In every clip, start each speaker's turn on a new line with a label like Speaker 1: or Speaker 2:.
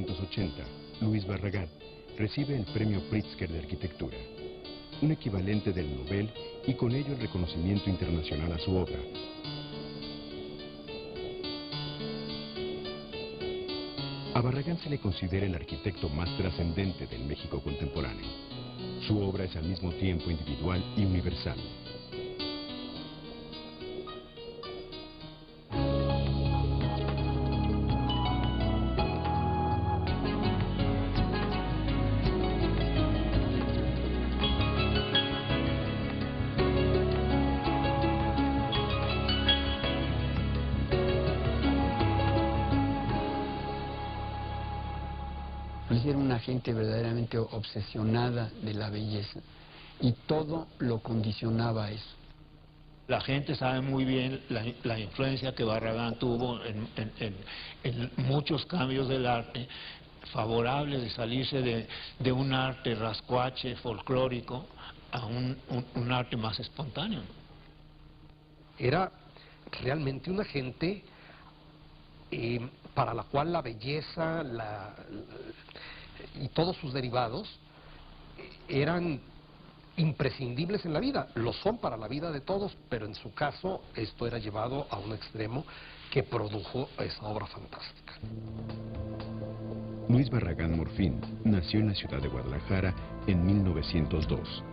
Speaker 1: 1980, Luis Barragán recibe el Premio Pritzker de Arquitectura, un equivalente del Nobel y con ello el reconocimiento internacional a su obra. A Barragán se le considera el arquitecto más trascendente del México contemporáneo. Su obra es al mismo tiempo individual y universal.
Speaker 2: Luis era una gente verdaderamente obsesionada de la belleza y todo lo condicionaba a eso.
Speaker 3: La gente sabe muy bien la influencia que Barragán tuvo en muchos cambios del arte, favorables de salirse de un arte rascuache, folclórico, a un arte más espontáneo.
Speaker 4: Era realmente una gente para la cual la belleza y todos sus derivados eran imprescindibles en la vida. Lo son para la vida de todos, pero en su caso esto era llevado a un extremo que produjo esa obra fantástica.
Speaker 1: Luis Barragán Morfín nació en la ciudad de Guadalajara en 1902,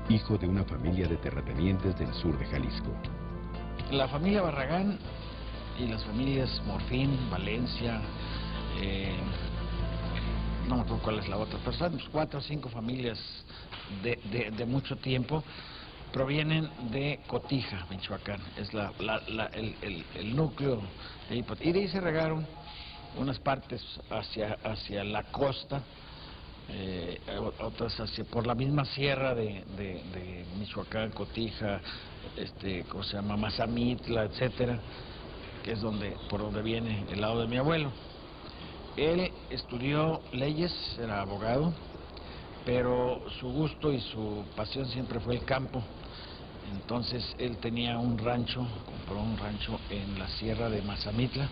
Speaker 1: hijo de una familia de terratenientes del sur de Jalisco.
Speaker 5: La familia Barragán y las familias Morfín, Valencia, no me acuerdo cuál es la otra, pero son 4 o 5 familias de mucho tiempo, provienen de Cotija, Michoacán, es el núcleo, y de ahí se regaron unas partes hacia la costa, otras por la misma sierra de Michoacán, Cotija, ¿cómo se llama? Mazamitla, etcétera, que es por donde viene el lado de mi abuelo. Él estudió leyes, era abogado, pero su gusto y su pasión siempre fue el campo. Entonces él tenía un rancho, compró un rancho en la sierra de Mazamitla,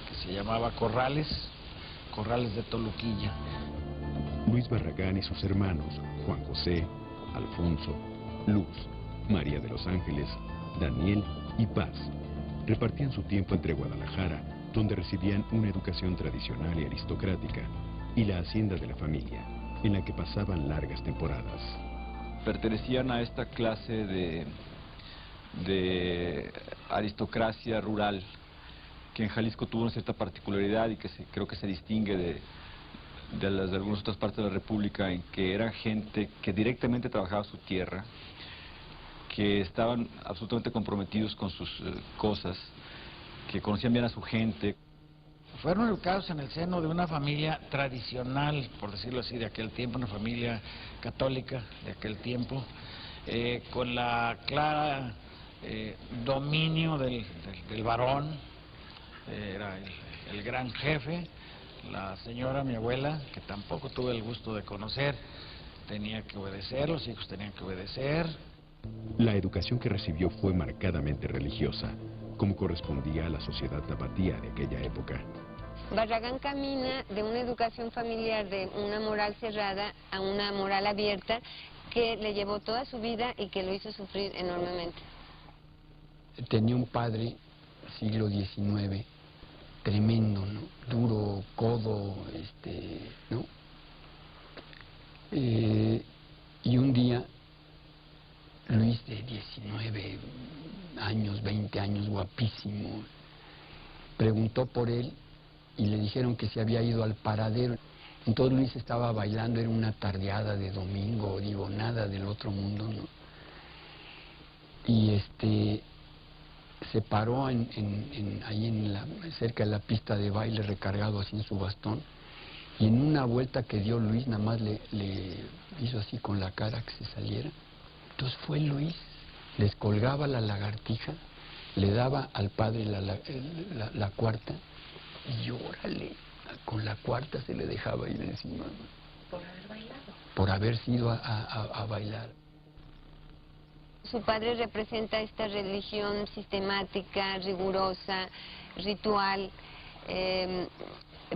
Speaker 5: que se llamaba Corrales de Toluquilla.
Speaker 1: Luis Barragán y sus hermanos, Juan José, Alfonso, Luz, María de los Ángeles, Daniel y Paz, repartían su tiempo entre Guadalajara, donde recibían una educación tradicional y aristocrática, y la hacienda de la familia, en la que pasaban largas temporadas.
Speaker 6: Pertenecían a esta clase de aristocracia rural, que en Jalisco tuvo una cierta particularidad y que creo que se distingue de algunas otras partes de la República, en que era gente que directamente trabajaba su tierra, que estaban absolutamente comprometidos con sus cosas, que conocían bien a su gente.
Speaker 5: Fueron educados en el seno de una familia tradicional, por decirlo así, de aquel tiempo, una familia católica de aquel tiempo, con la clara dominio del varón, era el gran jefe. La señora, mi abuela, que tampoco tuve el gusto de conocer, tenía que obedecer, los hijos tenían que obedecer.
Speaker 1: La educación que recibió fue marcadamente religiosa, como correspondía a la sociedad tapatía de aquella época.
Speaker 7: Barragán camina de una educación familiar, de una moral cerrada a una moral abierta, que le llevó toda su vida y que lo hizo sufrir enormemente.
Speaker 2: Tenía un padre, siglo XIX, tremendo, ¿no? Duro, codo, ¿no? Y un día, Luis, de 19 años, 20 años, guapísimo, preguntó por él y le dijeron que se había ido al paradero. Entonces Luis estaba bailando, era una tardeada de domingo, digo, nada del otro mundo, ¿no? Y se paró ahí cerca de la pista de baile, recargado así en su bastón, y en una vuelta que dio Luis, nada más le hizo así con la cara que se saliera. Entonces fue Luis, les colgaba la lagartija, le daba al padre la cuarta, y órale, con la cuarta se le dejaba ir encima.
Speaker 7: ¿Por haber bailado?
Speaker 2: Por haber ido a bailar.
Speaker 7: Su padre representa esta religión sistemática, rigurosa, ritual,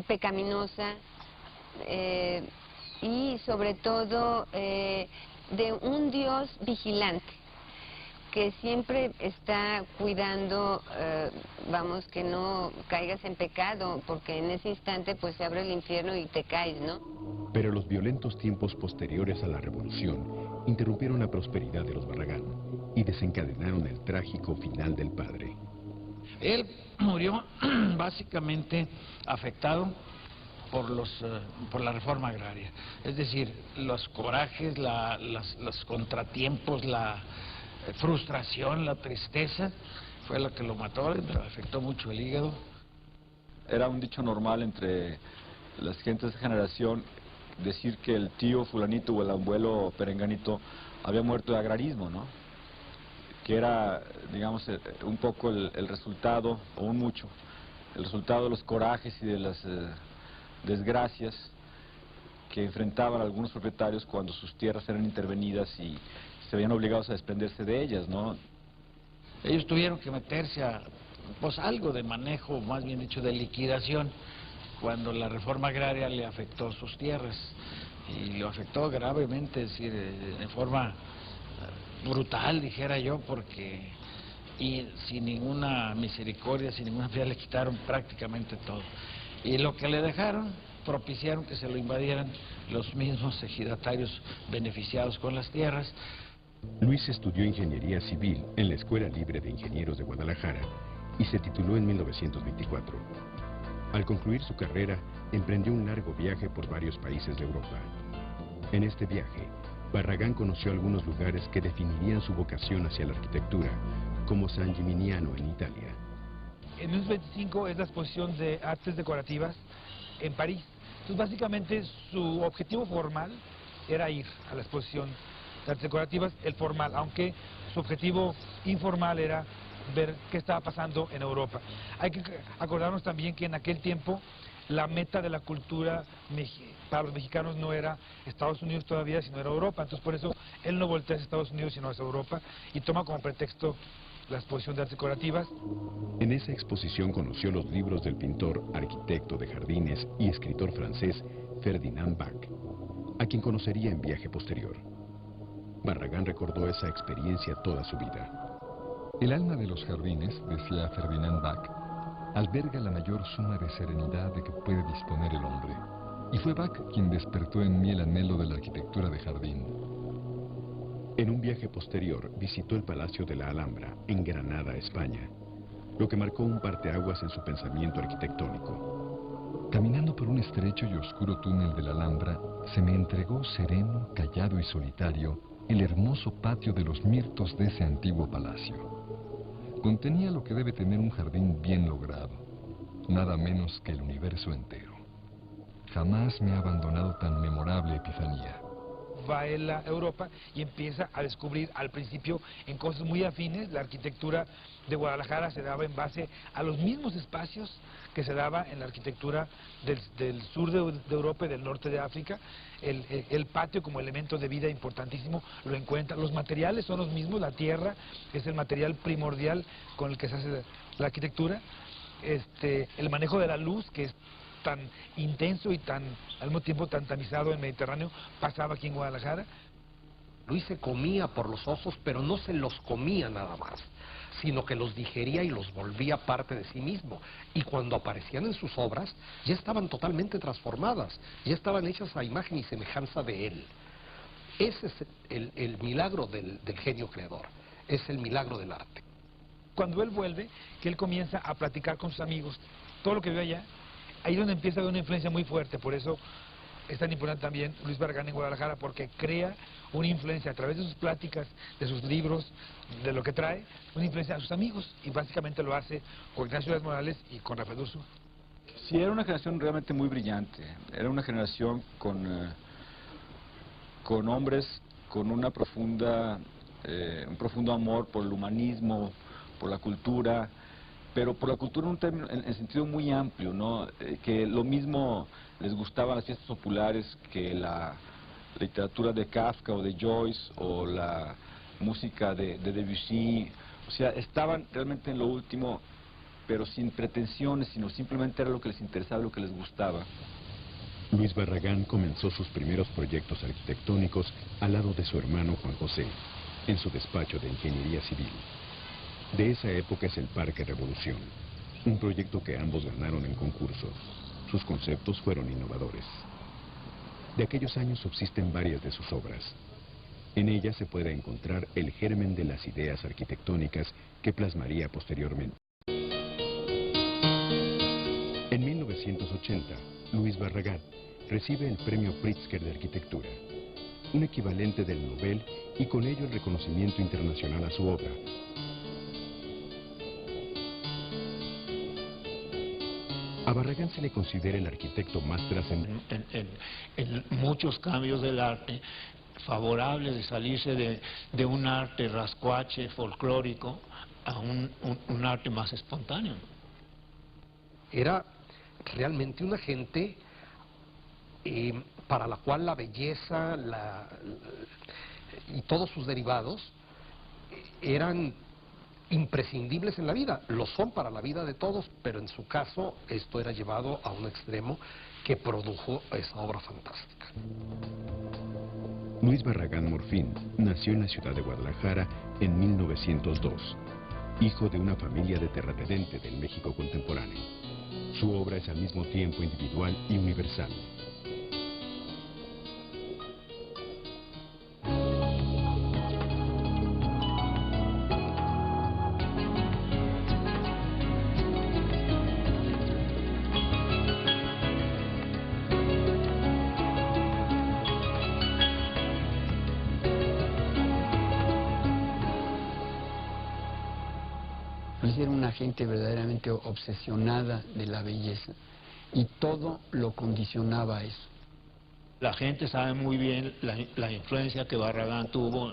Speaker 7: pecaminosa, y sobre todo de un Dios vigilante que siempre está cuidando, vamos, que no caigas en pecado, porque en ese instante pues se abre el infierno y te caes, ¿no?
Speaker 1: Pero los violentos tiempos posteriores a la revolución interrumpieron la prosperidad de los Barragán y desencadenaron el trágico final del padre.
Speaker 5: Él murió básicamente afectado por la reforma agraria, es decir, los corajes, los contratiempos, la frustración, la tristeza, fue lo que lo mató, le afectó mucho el hígado.
Speaker 6: Era un dicho normal entre las gentes de esa generación decir que el tío fulanito o el abuelo perenganito había muerto de agrarismo, ¿no? Que era, digamos, un poco el resultado, o un mucho, el resultado de los corajes y de las desgracias que enfrentaban algunos propietarios cuando sus tierras eran intervenidas y se veían obligados a desprenderse de ellas, ¿no?
Speaker 5: Ellos tuvieron que meterse a, pues, algo de manejo, más bien dicho, de liquidación, cuando la reforma agraria le afectó sus tierras, y lo afectó gravemente, es decir, de forma brutal, dijera yo, porque y sin ninguna misericordia, sin ninguna piedad, le quitaron prácticamente todo. Y lo que le dejaron, propiciaron que se lo invadieran los mismos ejidatarios beneficiados con las tierras.
Speaker 1: Luis estudió Ingeniería Civil en la Escuela Libre de Ingenieros de Guadalajara y se tituló en 1924. Al concluir su carrera, emprendió un largo viaje por varios países de Europa. En este viaje, Barragán conoció algunos lugares que definirían su vocación hacia la arquitectura, como San Gimignano en Italia.
Speaker 8: En 1925 es la exposición de artes decorativas en París. Entonces, básicamente, su objetivo formal era ir a la exposición de artes decorativas, el formal, aunque su objetivo informal era ver qué estaba pasando en Europa. Hay que acordarnos también que en aquel tiempo la meta de la cultura para los mexicanos no era Estados Unidos todavía, sino era Europa. Entonces, por eso él no voltea hacia Estados Unidos, sino hacia Europa, y toma como pretexto la exposición de artes decorativas.
Speaker 1: En esa exposición conoció los libros del pintor, arquitecto de jardines y escritor francés Ferdinand Bach, a quien conocería en viaje posterior. Barragán recordó esa experiencia toda su vida.
Speaker 9: El alma de los jardines, decía Ferdinand Bach, alberga la mayor suma de serenidad de que puede disponer el hombre. Y fue Bach quien despertó en mí el anhelo de la arquitectura de jardín.
Speaker 1: En un viaje posterior visitó el Palacio de la Alhambra, en Granada, España, lo que marcó un parteaguas en su pensamiento arquitectónico.
Speaker 9: Caminando por un estrecho y oscuro túnel de la Alhambra, se me entregó sereno, callado y solitario el hermoso patio de los mirtos de ese antiguo palacio. Contenía lo que debe tener un jardín bien logrado, nada menos que el universo entero. Jamás me ha abandonado tan memorable epifanía.
Speaker 8: Va él a Europa y empieza a descubrir al principio en cosas muy afines. La arquitectura de Guadalajara se daba en base a los mismos espacios que se daba en la arquitectura del sur de Europa y del norte de África. El patio como elemento de vida importantísimo lo encuentra. Los materiales son los mismos, la tierra es el material primordial con el que se hace la arquitectura. El manejo de la luz, que es tan intenso y tan al mismo tiempo tan tamizado en el Mediterráneo, pasaba aquí en Guadalajara.
Speaker 4: Luis se comía por los osos, pero no se los comía nada más, sino que los digería y los volvía parte de sí mismo. Y cuando aparecían en sus obras, ya estaban totalmente transformadas, ya estaban hechas a imagen y semejanza de él. Ese es el milagro del genio creador, es el milagro del arte.
Speaker 8: Cuando él vuelve, que él comienza a platicar con sus amigos, todo lo que vio allá, ahí es donde empieza a haber una influencia muy fuerte. Por eso es tan importante también Luis Barragán en Guadalajara, porque crea una influencia a través de sus pláticas, de sus libros, de lo que trae, una influencia a sus amigos, y básicamente lo hace con Ignacio Díaz Morales y con Rafael Urzúa.
Speaker 6: Sí, era una generación realmente muy brillante. Era una generación con hombres con una un profundo amor por el humanismo, por la cultura, pero por la cultura en sentido muy amplio, ¿no? Que lo mismo les gustaban las fiestas populares que la literatura de Kafka o de Joyce o la música de Debussy. O sea, estaban realmente en lo último, pero sin pretensiones, sino simplemente era lo que les interesaba, lo que les gustaba.
Speaker 1: Luis Barragán comenzó sus primeros proyectos arquitectónicos al lado de su hermano Juan José, en su despacho de ingeniería civil. De esa época es el Parque Revolución, un proyecto que ambos ganaron en concurso. Sus conceptos fueron innovadores. De aquellos años subsisten varias de sus obras. En ellas se puede encontrar el germen de las ideas arquitectónicas que plasmaría posteriormente. En 1980, Luis Barragán recibe el Premio Pritzker de Arquitectura, un equivalente del Nobel y con ello el reconocimiento internacional a su obra. A Barragán se le considera el arquitecto más trascendente.
Speaker 3: En muchos cambios del arte, favorable de salirse de un arte rascuache, folclórico, a un arte más espontáneo.
Speaker 4: Era realmente una gente para la cual la belleza y todos sus derivados eran imprescindibles en la vida. Lo son para la vida de todos, pero en su caso esto era llevado a un extremo que produjo esa obra fantástica.
Speaker 1: Luis Barragán Morfín nació en la ciudad de Guadalajara en 1902, hijo de una familia de terratenientes del México contemporáneo. Su obra es al mismo tiempo individual y universal.
Speaker 2: Era una gente verdaderamente obsesionada de la belleza y todo lo condicionaba a eso.
Speaker 3: La gente sabe muy bien la influencia que Barragán tuvo